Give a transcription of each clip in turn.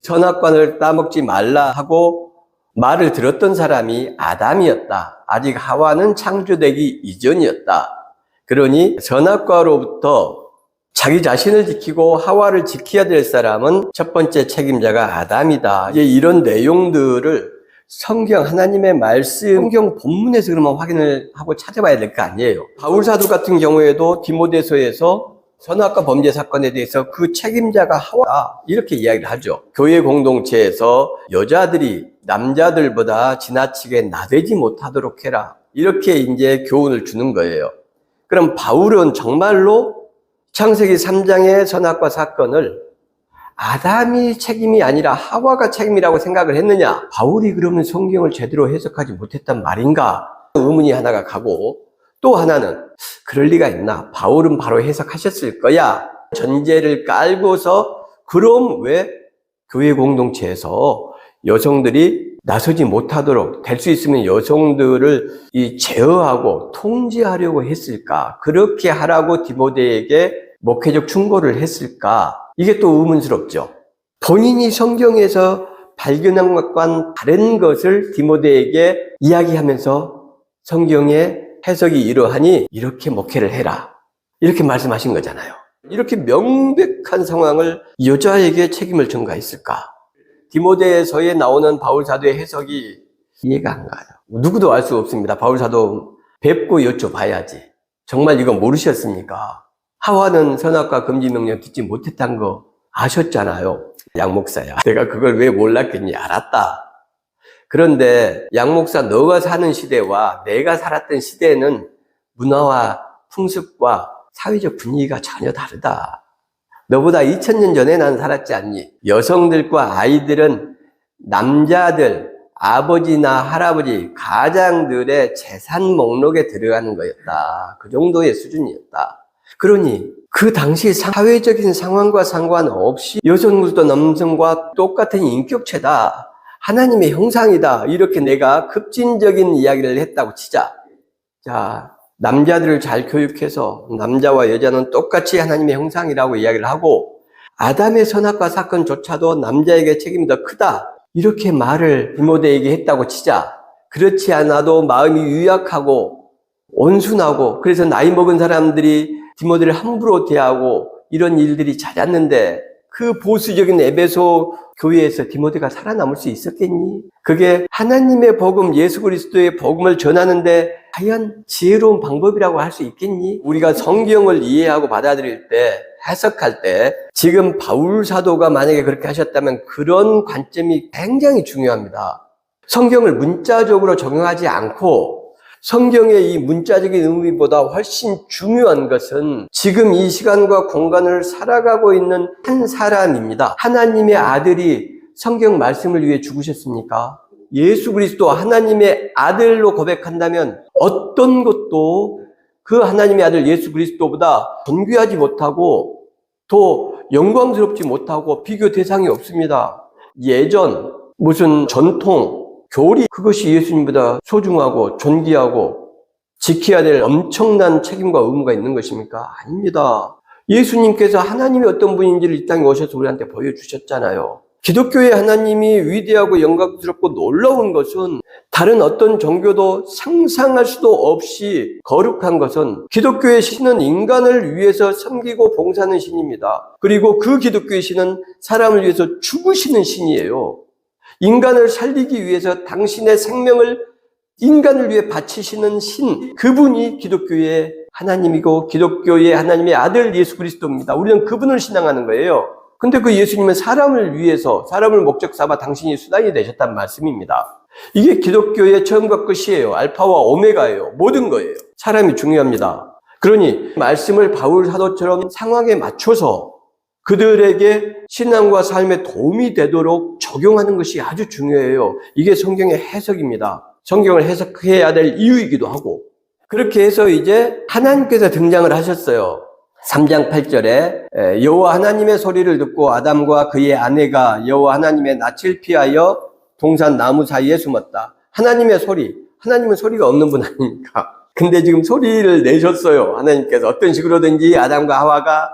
선악과를 따먹지 말라 하고 말을 들었던 사람이 아담이었다. 아직 하와는 창조되기 이전이었다. 그러니 선악과로부터 자기 자신을 지키고 하와를 지켜야 될 사람은 첫 번째 책임자가 아담이다. 이제 이런 내용들을 성경, 하나님의 말씀, 성경 본문에서 그러면 확인을 하고 찾아봐야 될 거 아니에요. 바울 사도 같은 경우에도 디모데서에서 선악과 범죄 사건에 대해서 그 책임자가 하와다 이렇게 이야기를 하죠. 교회 공동체에서 여자들이 남자들보다 지나치게 나대지 못하도록 해라. 이렇게 이제 교훈을 주는 거예요. 그럼 바울은 정말로 창세기 3장의 선악과 사건을 아담이 책임이 아니라 하와가 책임이라고 생각을 했느냐? 바울이 그러면 성경을 제대로 해석하지 못했단 말인가? 의문이 하나가 가고, 또 하나는 그럴 리가 있나? 바울은 바로 해석하셨을 거야. 전제를 깔고서 그럼 왜 교회 공동체에서 여성들이 나서지 못하도록 될 수 있으면 여성들을 제어하고 통제하려고 했을까? 그렇게 하라고 디모데에게 목회적 충고를 했을까? 이게 또 의문스럽죠. 본인이 성경에서 발견한 것과는 다른 것을 디모데에게 이야기하면서 성경의 해석이 이러하니 이렇게 목회를 해라. 이렇게 말씀하신 거잖아요. 이렇게 명백한 상황을 여자에게 책임을 전가했을까? 디모데서에 나오는 바울 사도의 해석이 이해가 안 가요. 누구도 알 수 없습니다. 바울 사도 뵙고 여쭤봐야지. 정말 이거 모르셨습니까? 하와는 선악과 금지 명령 듣지 못했다는 거 아셨잖아요. 양 목사야. 내가 그걸 왜 몰랐겠니? 알았다. 그런데 양 목사, 너가 사는 시대와 내가 살았던 시대는 문화와 풍습과 사회적 분위기가 전혀 다르다. 너보다 2000년 전에 난 살았지 않니? 여성들과 아이들은 남자들, 아버지나 할아버지, 가장들의 재산 목록에 들어가는 거였다. 그 정도의 수준이었다. 그러니 그 당시 사회적인 상황과 상관없이 여성들도 남성과 똑같은 인격체다. 하나님의 형상이다. 이렇게 내가 급진적인 이야기를 했다고 치자. 자, 남자들을 잘 교육해서 남자와 여자는 똑같이 하나님의 형상이라고 이야기를 하고 아담의 선악과 사건조차도 남자에게 책임이 더 크다. 이렇게 말을 디모데에게 했다고 치자. 그렇지 않아도 마음이 유약하고 온순하고 그래서 나이 먹은 사람들이 디모데를 함부로 대하고 이런 일들이 잦았는데 그 보수적인 에베소 교회에서 디모데가 살아남을 수 있었겠니? 그게 하나님의 복음, 예수 그리스도의 복음을 전하는데 과연 지혜로운 방법이라고 할 수 있겠니? 우리가 성경을 이해하고 받아들일 때, 해석할 때 지금 바울 사도가 만약에 그렇게 하셨다면 그런 관점이 굉장히 중요합니다. 성경을 문자적으로 적용하지 않고 성경의 이 문자적인 의미보다 훨씬 중요한 것은 지금 이 시간과 공간을 살아가고 있는 한 사람입니다. 하나님의 아들이 성경 말씀을 위해 죽으셨습니까? 예수 그리스도 하나님의 아들로 고백한다면 어떤 것도 그 하나님의 아들 예수 그리스도보다 존귀하지 못하고 더 영광스럽지 못하고 비교 대상이 없습니다. 예전 무슨 전통 교리 그것이 예수님보다 소중하고 존귀하고 지켜야 될 엄청난 책임과 의무가 있는 것입니까? 아닙니다. 예수님께서 하나님이 어떤 분인지를 이 땅에 오셔서 우리한테 보여주셨잖아요. 기독교의 하나님이 위대하고 영광스럽고 놀라운 것은 다른 어떤 종교도 상상할 수도 없이 거룩한 것은 기독교의 신은 인간을 위해서 섬기고 봉사하는 신입니다. 그리고 그 기독교의 신은 사람을 위해서 죽으시는 신이에요. 인간을 살리기 위해서 당신의 생명을 인간을 위해 바치시는 신, 그분이 기독교의 하나님이고 기독교의 하나님의 아들 예수 그리스도입니다. 우리는 그분을 신앙하는 거예요. 근데 그 예수님은 사람을 위해서, 사람을 목적 삼아 당신이 수단이 되셨단 말씀입니다. 이게 기독교의 처음과 끝이에요. 알파와 오메가예요. 모든 거예요. 사람이 중요합니다. 그러니 말씀을 바울 사도처럼 상황에 맞춰서 그들에게 신앙과 삶에 도움이 되도록 적용하는 것이 아주 중요해요. 이게 성경의 해석입니다. 성경을 해석해야 될 이유이기도 하고. 그렇게 해서 이제 하나님께서 등장을 하셨어요. 3장 8절에 여호와 하나님의 소리를 듣고 아담과 그의 아내가 여호와 하나님의 낯을 피하여 동산 나무 사이에 숨었다. 하나님의 소리. 하나님은 소리가 없는 분 아닙니까? 근데 지금 소리를 내셨어요. 하나님께서 어떤 식으로든지 아담과 하와가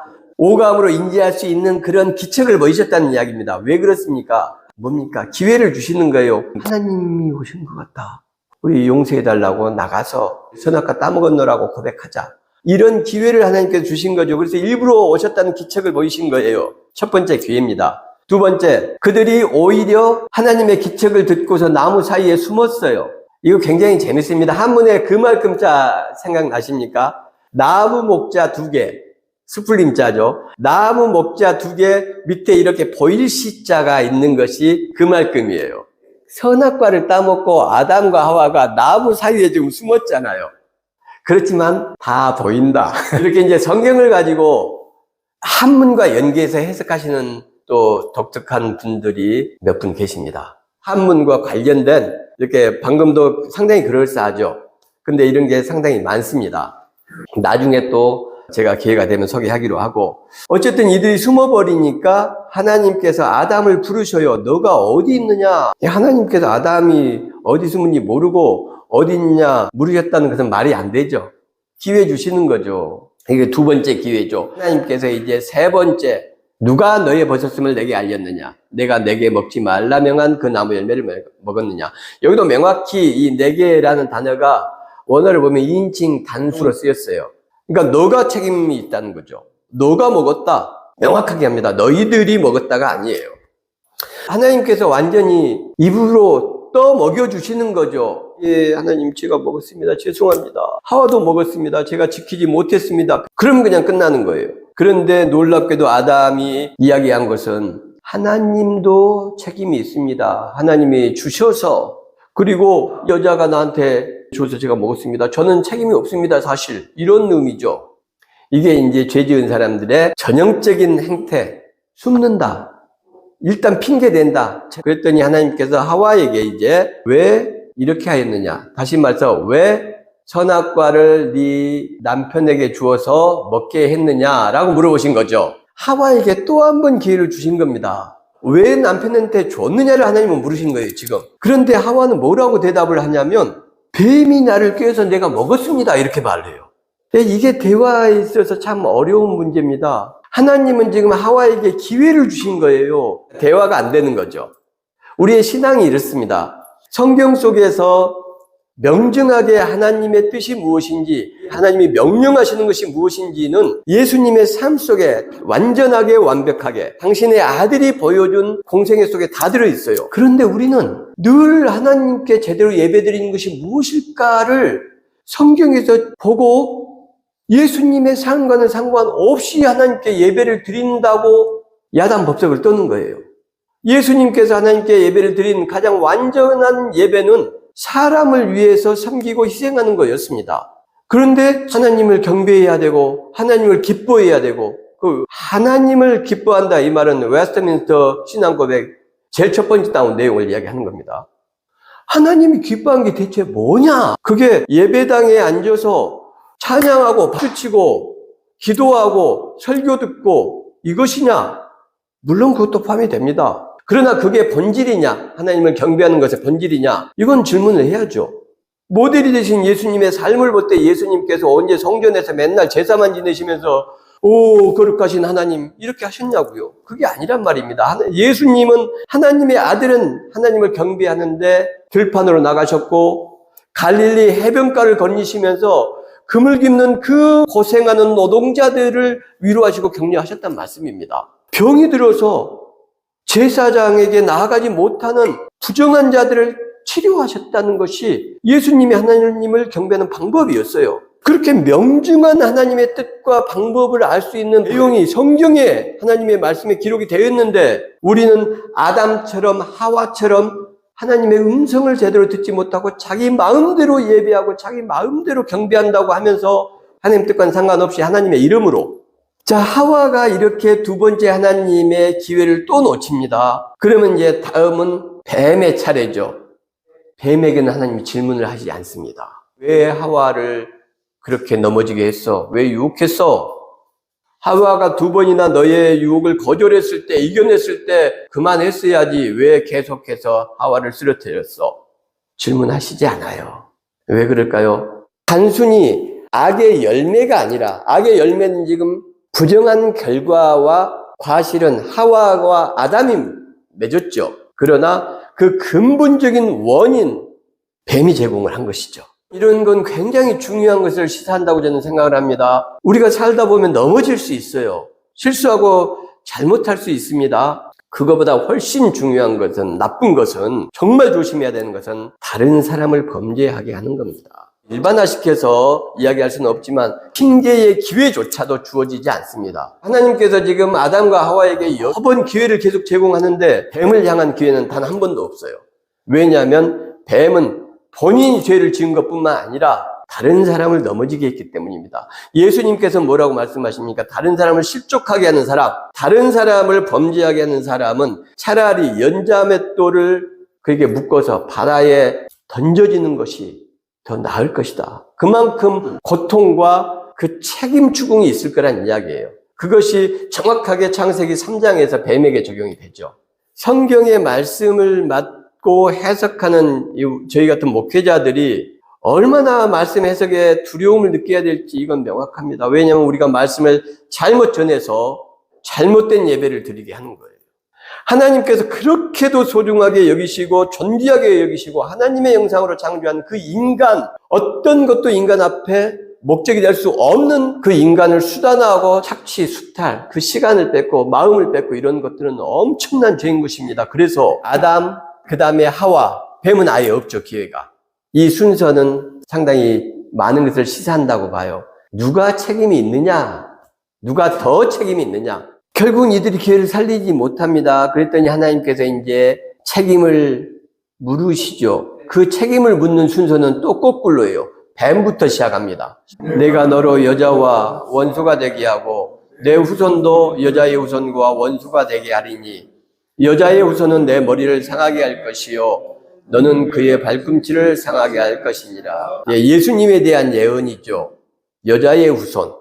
오감으로 인지할 수 있는 그런 기척을 보이셨다는 이야기입니다. 왜 그렇습니까? 뭡니까? 기회를 주시는 거예요. 하나님이 오신 것 같다. 우리 용서해달라고 나가서 선악과 따먹었노라고 고백하자. 이런 기회를 하나님께서 주신 거죠. 그래서 일부러 오셨다는 기척을 보이신 거예요. 첫 번째 기회입니다. 두 번째, 그들이 오히려 하나님의 기척을 듣고서 나무 사이에 숨었어요. 이거 굉장히 재밌습니다. 한문에 그말금자 생각나십니까? 나무 목자 2개, 스풀림자죠. 나무 목자 2개 밑에 이렇게 보일시자가 있는 것이 그말금이에요. 선악과를 따먹고 아담과 하와가 나무 사이에 지금 숨었잖아요. 그렇지만 다 보인다. 이렇게 이제 성경을 가지고 한문과 연계해서 해석하시는 또 독특한 분들이 몇 분 계십니다. 한문과 관련된 이렇게 방금도 상당히 그럴싸하죠. 근데 이런 게 상당히 많습니다. 나중에 또 제가 기회가 되면 소개하기로 하고, 어쨌든 이들이 숨어버리니까 하나님께서 아담을 부르셔요. 너가 어디 있느냐? 하나님께서 아담이 어디 숨은지 모르고 어디 있냐 물으셨다는 것은 말이 안 되죠. 기회 주시는 거죠. 이게 두 번째 기회죠. 하나님께서 이제 세 번째, 누가 너의 버섯음을 내게 알렸느냐? 내가 내게 먹지 말라 명한 그 나무 열매를 먹었느냐? 여기도 명확히 이 내게라는 단어가 원어를 보면 2인칭 단수로 쓰였어요. 그러니까 너가 책임이 있다는 거죠. 너가 먹었다. 명확하게 합니다. 너희들이 먹었다가 아니에요. 하나님께서 완전히 입으로 떠 먹여주시는 거죠. 예, 하나님 제가 먹었습니다. 죄송합니다. 하와도 먹었습니다. 제가 지키지 못했습니다. 그럼 그냥 끝나는 거예요. 그런데 놀랍게도 아담이 이야기한 것은 하나님도 책임이 있습니다. 하나님이 주셔서, 그리고 여자가 나한테 줘서 제가 먹었습니다. 저는 책임이 없습니다. 사실 이런 의미죠. 이게 이제 죄 지은 사람들의 전형적인 행태, 숨는다. 일단 핑계댄다. 그랬더니 하나님께서 하와에게 이제 왜 이렇게 하였느냐. 다시 말해서 왜 선악과를 네 남편에게 주어서 먹게 했느냐라고 물어보신 거죠. 하와에게 또 한 번 기회를 주신 겁니다. 왜 남편한테 줬느냐를 하나님은 물으신 거예요, 지금. 그런데 하와는 뭐라고 대답을 하냐면 뱀이 나를 꿰어서 내가 먹었습니다. 이렇게 말해요. 이게 대화에 있어서 참 어려운 문제입니다. 하나님은 지금 하와에게 기회를 주신 거예요. 대화가 안 되는 거죠. 우리의 신앙이 이렇습니다. 성경 속에서 명증하게 하나님의 뜻이 무엇인지, 하나님이 명령하시는 것이 무엇인지는 예수님의 삶 속에 완전하게 완벽하게 당신의 아들이 보여준 공생애 속에 다 들어있어요. 그런데 우리는 늘 하나님께 제대로 예배드리는 것이 무엇일까를 성경에서 보고 예수님의 삶과는 상관없이 하나님께 예배를 드린다고 야단 법석을 떠는 거예요. 예수님께서 하나님께 예배를 드린 가장 완전한 예배는 사람을 위해서 섬기고 희생하는 거였습니다. 그런데 하나님을 경배해야 되고 하나님을 기뻐해야 되고, 그 하나님을 기뻐한다 이 말은 웨스트민스터 신앙고백 제일 첫 번째 나온 내용을 이야기하는 겁니다. 하나님이 기뻐한 게 대체 뭐냐? 그게 예배당에 앉아서 찬양하고 박수치고 기도하고 설교 듣고 이것이냐? 물론 그것도 포함이 됩니다. 그러나 그게 본질이냐? 하나님을 경배하는 것의 본질이냐? 이건 질문을 해야죠. 모델이 되신 예수님의 삶을 볼 때 예수님께서 언제 성전에서 맨날 제사만 지내시면서 오 거룩하신 하나님 이렇게 하셨냐고요? 그게 아니란 말입니다. 예수님은 하나님의 아들은 하나님을 경배하는데 들판으로 나가셨고 갈릴리 해변가를 건니시면서 금을 깁는 그 고생하는 노동자들을 위로하시고 격려하셨단 말씀입니다. 병이 들어서 제사장에게 나아가지 못하는 부정한 자들을 치료하셨다는 것이 예수님이 하나님을 경배하는 방법이었어요. 그렇게 명중한 하나님의 뜻과 방법을 알 수 있는 내용이 성경에 하나님의 말씀에 기록이 되어 있는데 우리는 아담처럼 하와처럼 하나님의 음성을 제대로 듣지 못하고 자기 마음대로 예배하고 자기 마음대로 경배한다고 하면서 하나님 뜻과는 상관없이 하나님의 이름으로, 자, 하와가 이렇게 두 번째 하나님의 기회를 또 놓칩니다. 그러면 이제 다음은 뱀의 차례죠. 뱀에게는 하나님이 질문을 하지 않습니다. 왜 하와를 그렇게 넘어지게 했어? 왜 유혹했어? 하와가 두 번이나 너의 유혹을 거절했을 때, 이겨냈을 때 그만했어야지 왜 계속해서 하와를 쓰러뜨렸어? 질문하시지 않아요. 왜 그럴까요? 단순히 악의 열매가 아니라, 악의 열매는 지금 부정한 결과와 과실은 하와와 아담이 맺었죠. 그러나 그 근본적인 원인, 뱀이 제공을 한 것이죠. 이런 건 굉장히 중요한 것을 시사한다고 저는 생각을 합니다. 우리가 살다 보면 넘어질 수 있어요. 실수하고 잘못할 수 있습니다. 그거보다 훨씬 중요한 것은, 나쁜 것은, 정말 조심해야 되는 것은 다른 사람을 범죄하게 하는 겁니다. 일반화시켜서 이야기할 수는 없지만 핑계의 기회조차도 주어지지 않습니다. 하나님께서 지금 아담과 하와에게 여러 번 기회를 계속 제공하는데 뱀을 향한 기회는 단 한 번도 없어요. 왜냐하면 뱀은 본인이 죄를 지은 것뿐만 아니라 다른 사람을 넘어지게 했기 때문입니다. 예수님께서 뭐라고 말씀하십니까? 다른 사람을 실족하게 하는 사람, 다른 사람을 범죄하게 하는 사람은 차라리 연자맷돌을 그에게 묶어서 바다에 던져지는 것이 더 나을 것이다. 그만큼 고통과 그 책임 추궁이 있을 거란 이야기예요. 그것이 정확하게 창세기 3장에서 뱀에게 적용이 되죠. 성경의 말씀을 맞고 해석하는 저희 같은 목회자들이 얼마나 말씀 해석에 두려움을 느껴야 될지 이건 명확합니다. 왜냐하면 우리가 말씀을 잘못 전해서 잘못된 예배를 드리게 하는 거예요. 하나님께서 그렇게도 소중하게 여기시고 존귀하게 여기시고 하나님의 형상으로 창조한 그 인간, 어떤 것도 인간 앞에 목적이 될 수 없는 그 인간을 수단화하고 착취, 수탈, 그 시간을 뺏고 마음을 뺏고 이런 것들은 엄청난 죄인 것입니다. 그래서 아담, 그 다음에 하와, 뱀은 아예 없죠, 기회가. 이 순서는 상당히 많은 것을 시사한다고 봐요. 누가 책임이 있느냐? 누가 더 책임이 있느냐? 결국은 이들이 기회를 살리지 못합니다. 그랬더니 하나님께서 이제 책임을 물으시죠. 그 책임을 묻는 순서는 또 거꾸로예요. 뱀부터 시작합니다. 내가 너로 여자와 원수가 되게 하고 내 후손도 여자의 후손과 원수가 되게 하리니 여자의 후손은 내 머리를 상하게 할 것이요 너는 그의 발꿈치를 상하게 할 것이니라. 예수님에 대한 예언이죠. 여자의 후손.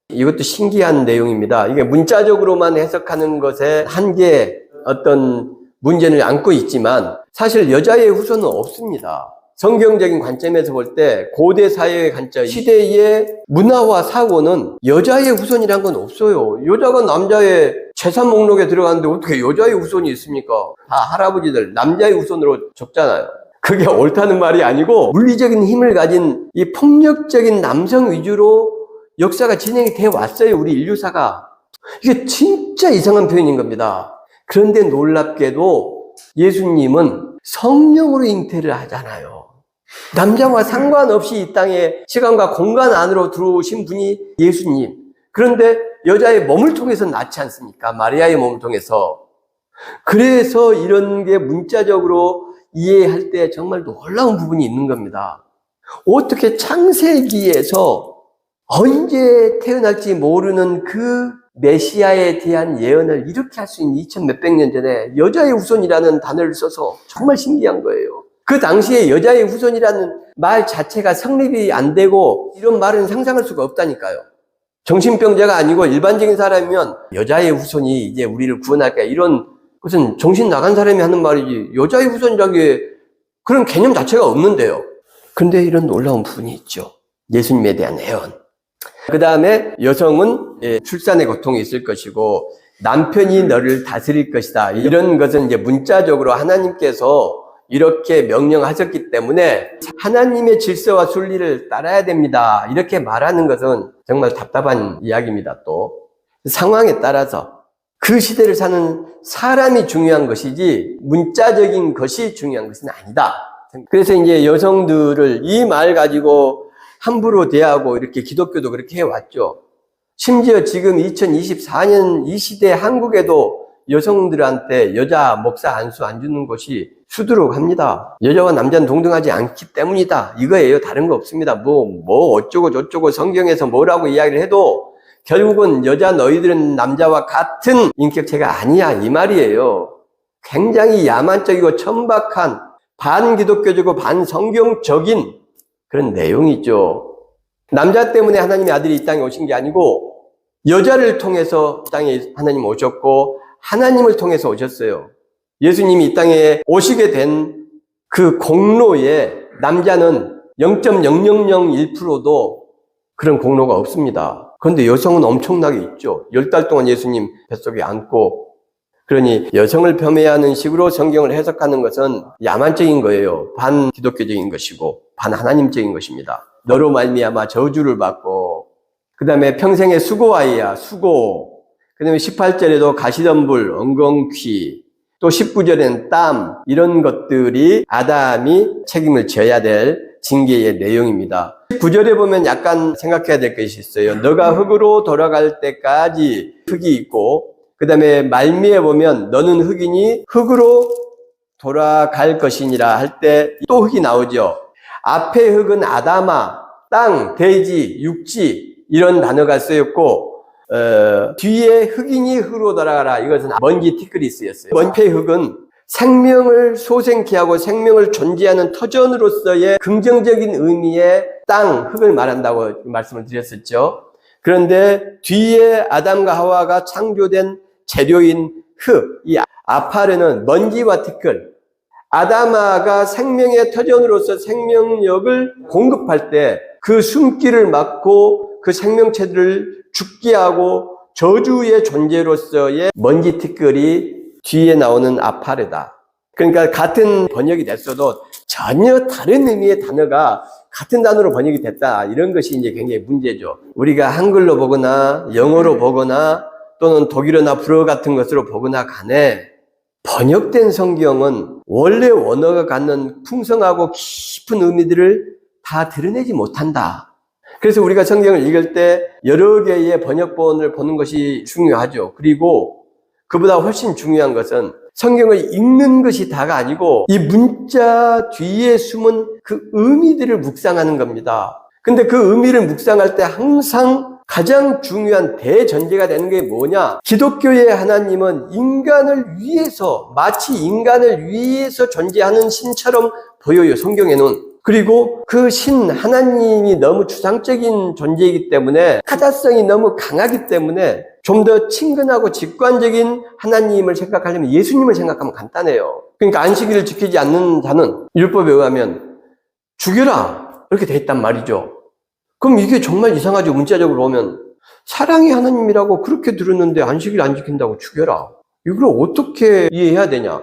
이것도 신기한 내용입니다. 이게 문자적으로만 해석하는 것에 한계 어떤 문제를 안고 있지만 사실 여자의 후손은 없습니다. 성경적인 관점에서 볼 때 고대 사회의 관점, 시대의 문화와 사고는 여자의 후손이란 건 없어요. 여자가 남자의 재산 목록에 들어가는데 어떻게 여자의 후손이 있습니까? 다 할아버지들 남자의 후손으로 적잖아요. 그게 옳다는 말이 아니고 물리적인 힘을 가진 이 폭력적인 남성 위주로 역사가 진행이 되어 왔어요. 우리 인류사가. 이게 진짜 이상한 표현인 겁니다. 그런데 놀랍게도 예수님은 성령으로 잉태를 하잖아요. 남자와 상관없이 이 땅에 시간과 공간 안으로 들어오신 분이 예수님. 그런데 여자의 몸을 통해서 낳지 않습니까? 마리아의 몸을 통해서. 그래서 이런 게 문자적으로 이해할 때 정말 놀라운 부분이 있는 겁니다. 어떻게 창세기에서 언제 태어날지 모르는 그 메시아에 대한 예언을 이렇게 할 수 있는 2000 몇백 년 전에 여자의 후손이라는 단어를 써서 정말 신기한 거예요. 그 당시에 여자의 후손이라는 말 자체가 성립이 안 되고 이런 말은 상상할 수가 없다니까요. 정신병자가 아니고 일반적인 사람이면 여자의 후손이 이제 우리를 구원할까 이런 것은 정신 나간 사람이 하는 말이지 여자의 후손이라는 게 그런 개념 자체가 없는데요. 그런데 이런 놀라운 부분이 있죠. 예수님에 대한 예언. 그 다음에 여성은 출산의 고통이 있을 것이고 남편이 너를 다스릴 것이다. 이런 것은 이제 문자적으로 하나님께서 이렇게 명령하셨기 때문에 하나님의 질서와 순리를 따라야 됩니다. 이렇게 말하는 것은 정말 답답한 이야기입니다. 또 상황에 따라서 그 시대를 사는 사람이 중요한 것이지 문자적인 것이 중요한 것은 아니다. 그래서 이제 여성들을 이 말 가지고 함부로 대하고 이렇게 기독교도 그렇게 해왔죠. 심지어 지금 2024년 이 시대 한국에도 여성들한테 여자 목사 안수 안 주는 것이 수두룩 합니다. 여자와 남자는 동등하지 않기 때문이다. 이거예요. 다른 거 없습니다. 뭐 어쩌고 저쩌고 성경에서 뭐라고 이야기를 해도 결국은 여자 너희들은 남자와 같은 인격체가 아니야. 이 말이에요. 굉장히 야만적이고 천박한 반기독교적이고 반성경적인 그런 내용이죠. 남자 때문에 하나님의 아들이 이 땅에 오신 게 아니고 여자를 통해서 이 땅에 하나님 오셨고 하나님을 통해서 오셨어요. 예수님이 이 땅에 오시게 된 그 공로에 남자는 0.0001%도 그런 공로가 없습니다. 그런데 여성은 엄청나게 있죠. 10달 동안 예수님 뱃속에 안고. 그러니 여성을 폄훼하는 식으로 성경을 해석하는 것은 야만적인 거예요. 반 기독교적인 것이고 반 하나님적인 것입니다. 너로 말미암아 저주를 받고, 그 다음에 평생의 수고아이야, 수고. 그 다음에 18절에도 가시덤불, 엉겅퀴, 또 19절에는 땀, 이런 것들이 아담이 책임을 져야 될 징계의 내용입니다. 9절에 보면 약간 생각해야 될 것이 있어요. 너가 흙으로 돌아갈 때까지 흙이 있고, 그 다음에 말미에 보면 너는 흙이니 흙으로 돌아갈 것이니라 할 때 또 흙이 나오죠. 앞에 흙은 아담아, 땅, 대지, 육지 이런 단어가 쓰였고, 뒤에 흙이니 흙으로 돌아가라. 이것은 먼지 티끌이 쓰였어요. 앞에 흙은 생명을 소생케 하고 생명을 존재하는 터전으로서의 긍정적인 의미의 땅, 흙을 말한다고 말씀을 드렸었죠. 그런데 뒤에 아담과 하와가 창조된 재료인 흙, 이 아파르는 먼지와 티끌, 아담아가 생명의 터전으로서 생명력을 공급할 때 그 숨길을 막고 그 생명체들을 죽게 하고 저주의 존재로서의 먼지 티끌이 뒤에 나오는 아파르다. 그러니까 같은 번역이 됐어도 전혀 다른 의미의 단어가 같은 단어로 번역이 됐다. 이런 것이 이제 굉장히 문제죠. 우리가 한글로 보거나 영어로 보거나 또는 독일어나 불어 같은 것으로 보거나 간에 번역된 성경은 원래 원어가 갖는 풍성하고 깊은 의미들을 다 드러내지 못한다. 그래서 우리가 성경을 읽을 때 여러 개의 번역본을 보는 것이 중요하죠. 그리고 그보다 훨씬 중요한 것은 성경을 읽는 것이 다가 아니고 이 문자 뒤에 숨은 그 의미들을 묵상하는 겁니다. 근데 그 의미를 묵상할 때 항상 가장 중요한 대전제가 되는 게 뭐냐? 기독교의 하나님은 인간을 위해서, 마치 인간을 위해서 존재하는 신처럼 보여요, 성경에는. 그리고 그 신 하나님이 너무 추상적인 존재이기 때문에 타자성이 너무 강하기 때문에 좀 더 친근하고 직관적인 하나님을 생각하려면 예수님을 생각하면 간단해요. 그러니까 안식일을 지키지 않는 자는 율법에 의하면 죽여라 이렇게 돼 있단 말이죠. 그럼 이게 정말 이상하죠. 문자적으로 보면 사랑의 하나님이라고 그렇게 들었는데 안식일 안 지킨다고 죽여라. 이걸 어떻게 이해해야 되냐?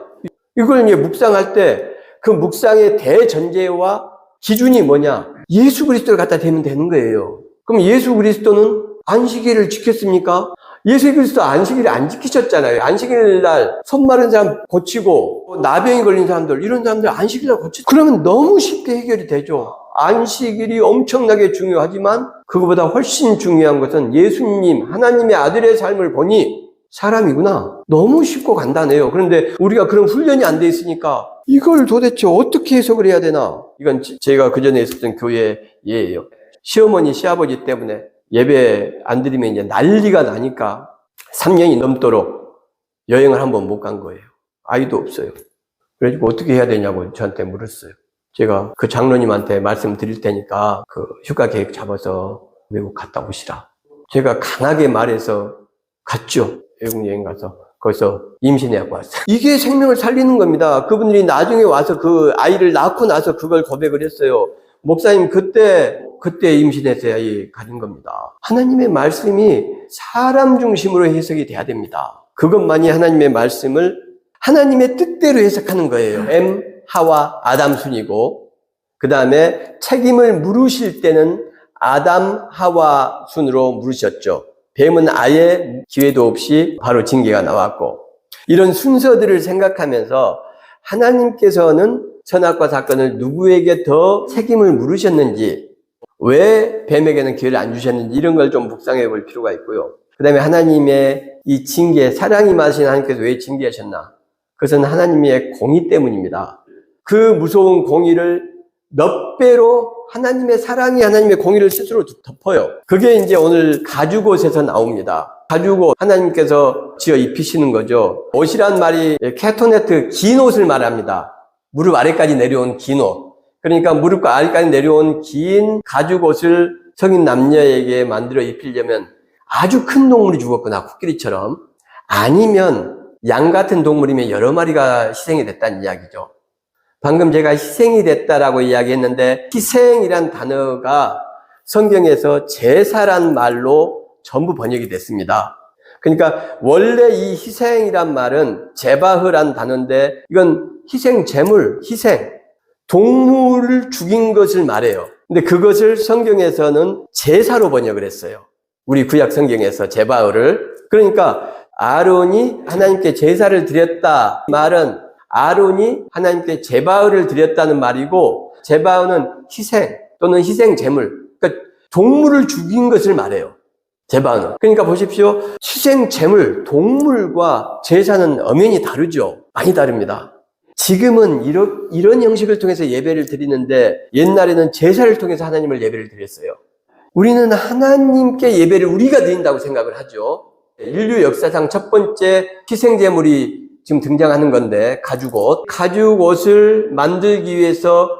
이걸 이제 묵상할 때 그 묵상의 대전제와 기준이 뭐냐? 예수 그리스도를 갖다 대면 되는 거예요. 그럼 예수 그리스도는 안식일을 지켰습니까? 예수 그리스도 안식일을 안 지키셨잖아요. 안식일 날 손 마른 사람 고치고 나병이 걸린 사람들 이런 사람들 안식일 날 고치고 그러면 너무 쉽게 해결이 되죠. 안식일이 엄청나게 중요하지만 그거보다 훨씬 중요한 것은 예수님 하나님의 아들의 삶을 보니 사람이구나. 너무 쉽고 간단해요. 그런데 우리가 그런 훈련이 안 돼 있으니까 이걸 도대체 어떻게 해석을 해야 되나? 이건 제가 그전에 있었던 교회 예예요. 시어머니, 시아버지 때문에 예배 안 드리면 이제 난리가 나니까 3년이 넘도록 여행을 한번 못 간 거예요. 아이도 없어요. 그래가지고 어떻게 해야 되냐고 저한테 물었어요. 제가 그 장로님한테 말씀드릴 테니까 그 휴가 계획 잡아서 외국 갔다 오시라. 제가 강하게 말해서 갔죠. 외국 여행 가서. 거기서 임신해갖고 왔어요. 이게 생명을 살리는 겁니다. 그분들이 나중에 와서 그 아이를 낳고 나서 그걸 고백을 했어요. 목사님 그때 임신해서야 가진 겁니다. 하나님의 말씀이 사람 중심으로 해석이 돼야 됩니다. 그것만이 하나님의 말씀을 하나님의 뜻대로 해석하는 거예요. 하와, 아담 순이고 그 다음에 책임을 물으실 때는 아담, 하와 순으로 물으셨죠. 뱀은 아예 기회도 없이 바로 징계가 나왔고 이런 순서들을 생각하면서 하나님께서는 선악과 사건을 누구에게 더 책임을 물으셨는지 왜 뱀에게는 기회를 안 주셨는지 이런 걸 좀 묵상해 볼 필요가 있고요. 그 다음에 하나님의 이 징계, 사랑이 많으신 하나님께서 왜 징계하셨나? 그것은 하나님의 공의 때문입니다. 그 무서운 공의를 몇 배로 하나님의 사랑이 하나님의 공의를 스스로 덮어요. 그게 이제 오늘 가죽옷에서 나옵니다. 가죽옷 하나님께서 지어 입히시는 거죠. 옷이란 말이 케토네트 긴 옷을 말합니다. 무릎 아래까지 내려온 긴 옷. 그러니까 무릎과 아래까지 내려온 긴 가죽옷을 성인 남녀에게 만들어 입히려면 아주 큰 동물이 죽었거나 코끼리처럼 아니면 양 같은 동물이면 여러 마리가 희생이 됐다는 이야기죠. 방금 제가 희생이 됐다라고 이야기했는데 희생이란 단어가 성경에서 제사란 말로 전부 번역이 됐습니다. 그러니까 원래 이 희생이란 말은 제바흐란 단어인데 이건 희생 제물, 희생, 동물을 죽인 것을 말해요. 근데 그것을 성경에서는 제사로 번역을 했어요. 우리 구약 성경에서 제바흐를. 그러니까 아론이 하나님께 제사를 드렸다 말은 아론이 하나님께 제바흐를 드렸다는 말이고, 제바흐는 희생 또는 희생 제물, 그러니까 동물을 죽인 것을 말해요. 제바흐는. 그러니까 보십시오. 희생 제물, 동물과 제사는 엄연히 다르죠. 많이 다릅니다. 지금은 이런 형식을 통해서 예배를 드리는데 옛날에는 제사를 통해서 하나님을 예배를 드렸어요. 우리는 하나님께 예배를 우리가 드린다고 생각을 하죠. 인류 역사상 첫 번째 희생 제물이 지금 등장하는 건데, 가죽옷. 가죽옷을 만들기 위해서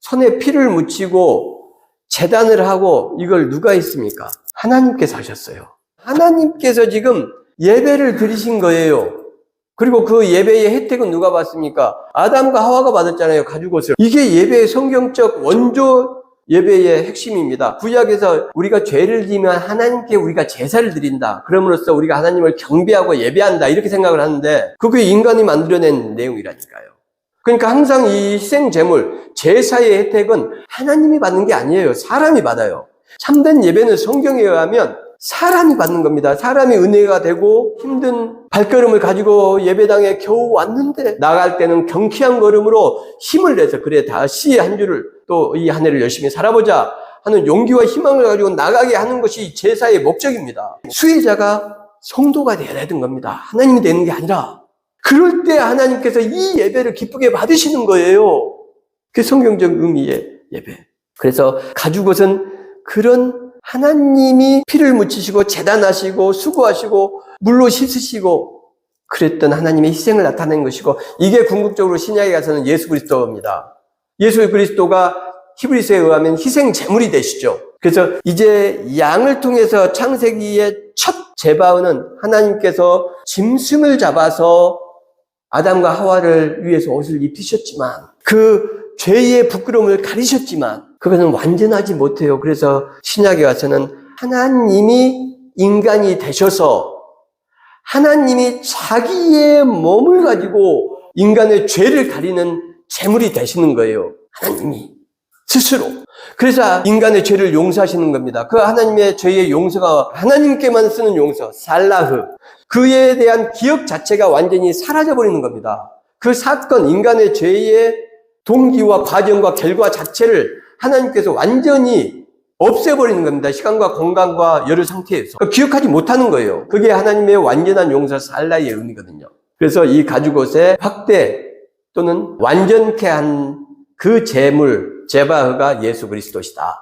손에 피를 묻히고 제단을 하고 이걸 누가 했습니까? 하나님께서 하셨어요. 하나님께서 지금 예배를 드리신 거예요. 그리고 그 예배의 혜택은 누가 받습니까? 아담과 하와가 받았잖아요, 가죽옷을. 이게 예배의 성경적 원조 예배의 핵심입니다. 구약에서 우리가 죄를 지면 하나님께 우리가 제사를 드린다. 그럼으로써 우리가 하나님을 경배하고 예배한다. 이렇게 생각을 하는데 그게 인간이 만들어낸 내용이라니까요. 그러니까 항상 이 희생 제물, 제사의 혜택은 하나님이 받는 게 아니에요. 사람이 받아요. 참된 예배는 성경에 의하면 사람이 받는 겁니다. 사람이 은혜가 되고 힘든 발걸음을 가지고 예배당에 겨우 왔는데 나갈 때는 경쾌한 걸음으로 힘을 내서 그래 다시 한 주를 또 이 한 해를 열심히 살아보자 하는 용기와 희망을 가지고 나가게 하는 것이 제사의 목적입니다. 수혜자가 성도가 되어야 되는 겁니다. 하나님이 되는 게 아니라. 그럴 때 하나님께서 이 예배를 기쁘게 받으시는 거예요. 그게 성경적 의미의 예배. 그래서 가죽옷은 그런 하나님이 피를 묻히시고 제단하시고 수고하시고 물로 씻으시고 그랬던 하나님의 희생을 나타낸 것이고, 이게 궁극적으로 신약에 가서는 예수 그리스도입니다. 예수 그리스도가 히브리서에 의하면 희생 제물이 되시죠. 그래서 이제 양을 통해서 창세기의 첫 제바흐는 하나님께서 짐승을 잡아서 아담과 하와를 위해서 옷을 입히셨지만 그 죄의 부끄러움을 가리셨지만 그것은 완전하지 못해요. 그래서 신약에 와서는 하나님이 인간이 되셔서 하나님이 자기의 몸을 가지고 인간의 죄를 가리는 제물이 되시는 거예요. 하나님이 스스로. 그래서 인간의 죄를 용서하시는 겁니다. 그 하나님의 죄의 용서가 하나님께만 쓰는 용서, 살라흐. 그에 대한 기억 자체가 완전히 사라져버리는 겁니다. 그 사건, 인간의 죄의 동기와 과정과 결과 자체를 하나님께서 완전히 없애버리는 겁니다. 시간과 공간과 여러 상태에서. 기억하지 못하는 거예요. 그게 하나님의 완전한 용서, 살라의 의미거든요. 그래서 이 가죽옷의 확대 또는 완전케 한 그 제물, 제바흐가 예수 그리스도시다.